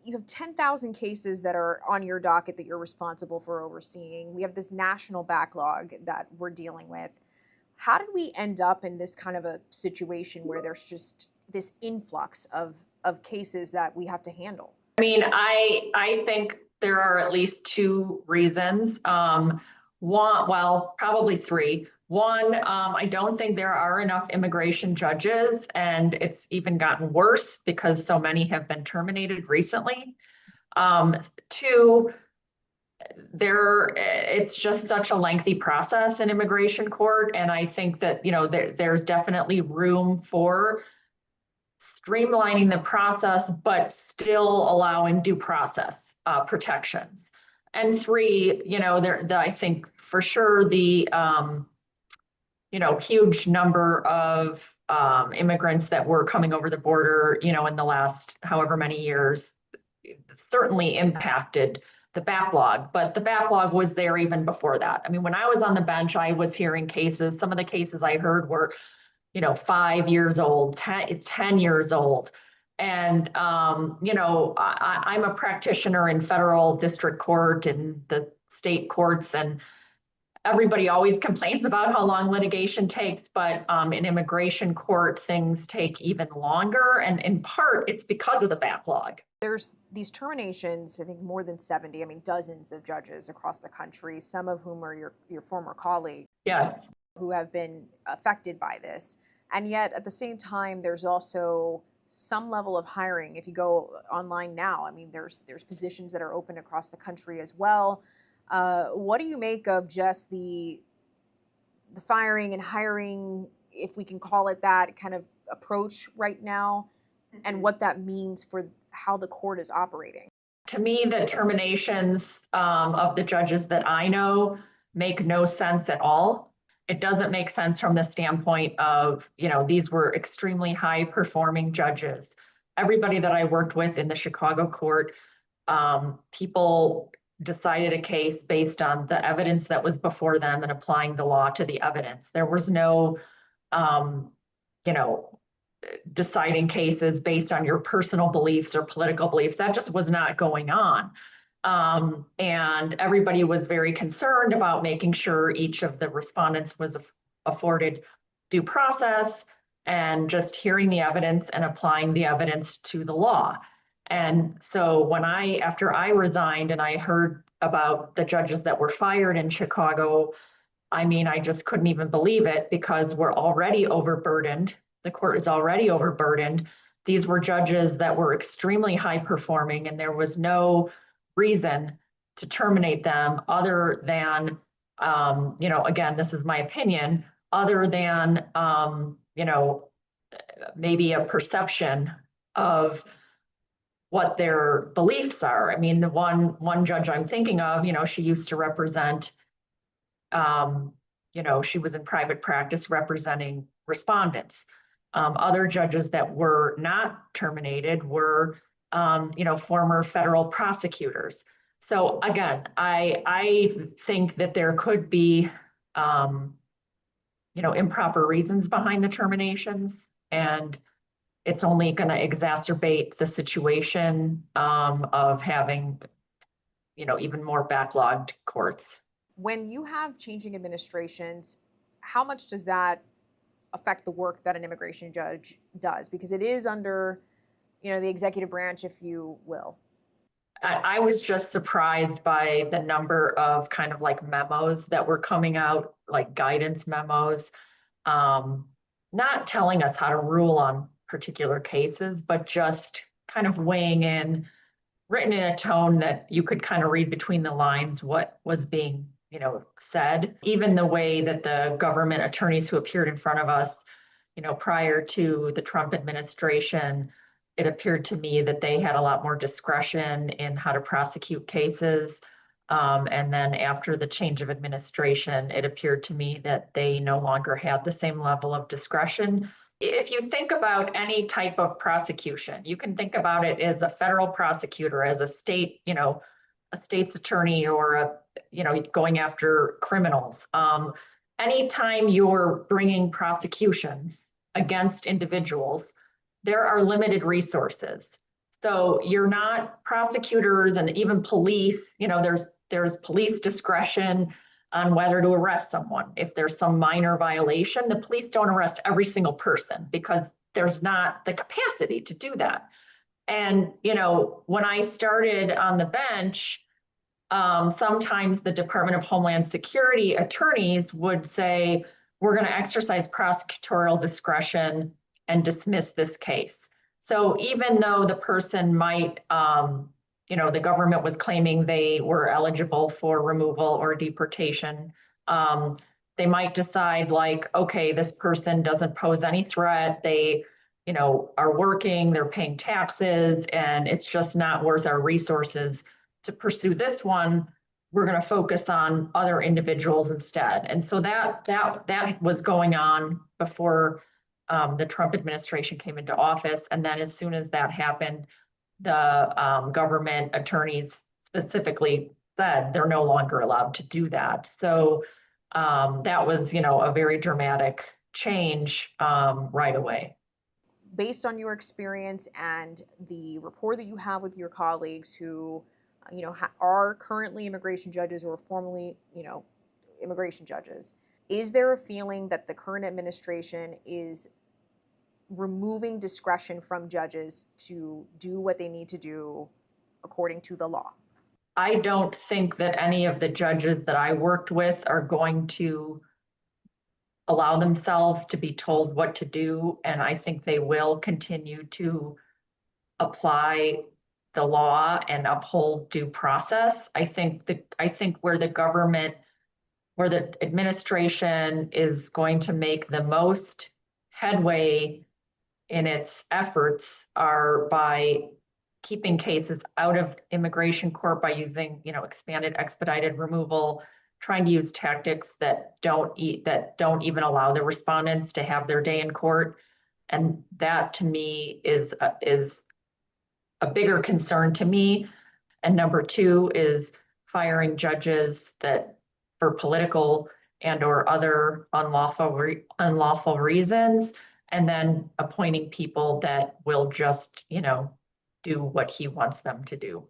you have 10,000 cases that are on your docket that you're responsible for overseeing. We have this national backlog that we're dealing with. How did we end up in this kind of a situation where there's just this influx of cases that we have to handle? I mean, I think there are at least two reasons. One, well, probably three. One, I don't think there are enough immigration judges, and it's even gotten worse because so many have been terminated recently. Two, it's just such a lengthy process in immigration court, and I think that there's definitely room for streamlining the process, but still allowing due process protections. And three, I think for sure the huge number of immigrants that were coming over the border, in the last however many years, certainly impacted the backlog. But the backlog was there even before that. I mean, when I was on the bench, I was hearing cases. Some of the cases I heard were 5 years old, 10 years old. And, I'm a practitioner in federal district court and the state courts, and everybody always complains about how long litigation takes, but in immigration court, things take even longer. And in part, it's because of the backlog. There's these terminations, I think more than 70, I mean, dozens of judges across the country, some of whom are your former colleagues. Yes. Who have been affected by this. And yet at the same time, there's also some level of hiring. If you go online now, I mean, there's positions that are open across the country as well. What do you make of just the firing and hiring, if we can call it that, kind of approach right now, and what that means for how the court is operating? To me, the terminations of the judges that I know make no sense at all. It doesn't make sense from the standpoint of, these were extremely high performing judges. Everybody that I worked with in the Chicago court, people decided a case based on the evidence that was before them and applying the law to the evidence. There was no, deciding cases based on your personal beliefs or political beliefs. That just was not going on. And everybody was very concerned about making sure each of the respondents was afforded due process and just hearing the evidence and applying the evidence to the law. And so after I resigned and I heard about the judges that were fired in Chicago, I mean, I just couldn't even believe it because we're already overburdened. The court is already overburdened. These were judges that were extremely high performing, and there was no reason to terminate them other than, again, this is my opinion, other than, maybe a perception of what their beliefs are. I mean, the one judge I'm thinking of, she used to represent, she was in private practice representing respondents. Other judges that were not terminated were, former federal prosecutors. So again, I think that there could be, improper reasons behind the terminations, and it's only going to exacerbate the situation of having, even more backlogged courts. When you have changing administrations, how much does that affect the work that an immigration judge does? Because it is under, the executive branch, if you will. I was just surprised by the number of kind of like memos that were coming out, like guidance memos, not telling us how to rule on particular cases, but just kind of weighing in, written in a tone that you could kind of read between the lines what was being said. Even the way that the government attorneys who appeared in front of us, prior to the Trump administration, it appeared to me that they had a lot more discretion in how to prosecute cases. And then after the change of administration, it appeared to me that they no longer had the same level of discretion. If you think about any type of prosecution, you can think about it as a federal prosecutor, as a state, a state's attorney, or going after criminals. Anytime you're bringing prosecutions against individuals, there are limited resources. So you're not prosecutors and even police, there's police discretion on whether to arrest someone. If there's some minor violation, the police don't arrest every single person because there's not the capacity to do that. And, when I started on the bench, sometimes the Department of Homeland Security attorneys would say, we're going to exercise prosecutorial discretion and dismiss this case. So even though the person might, the government was claiming they were eligible for removal or deportation, they might decide like, okay, this person doesn't pose any threat. They, are working, they're paying taxes, and it's just not worth our resources to pursue this one. We're going to focus on other individuals instead. And so that was going on before the Trump administration came into office. And then as soon as that happened, the government attorneys specifically said they're no longer allowed to do that. So that was, a very dramatic change right away. Based on your experience and the rapport that you have with your colleagues who, are currently immigration judges or formerly, immigration judges, is there a feeling that the current administration is removing discretion from judges to do what they need to do according to the law? I don't think that any of the judges that I worked with are going to allow themselves to be told what to do. And I think they will continue to apply the law and uphold due process. I think where the administration is going to make the most headway in its efforts are by keeping cases out of immigration court by using, expanded expedited removal, trying to use tactics that don't even allow the respondents to have their day in court. And that to me is a bigger concern to me. And number two is firing judges that for political and or other unlawful reasons, and then appointing people that will just, do what he wants them to do.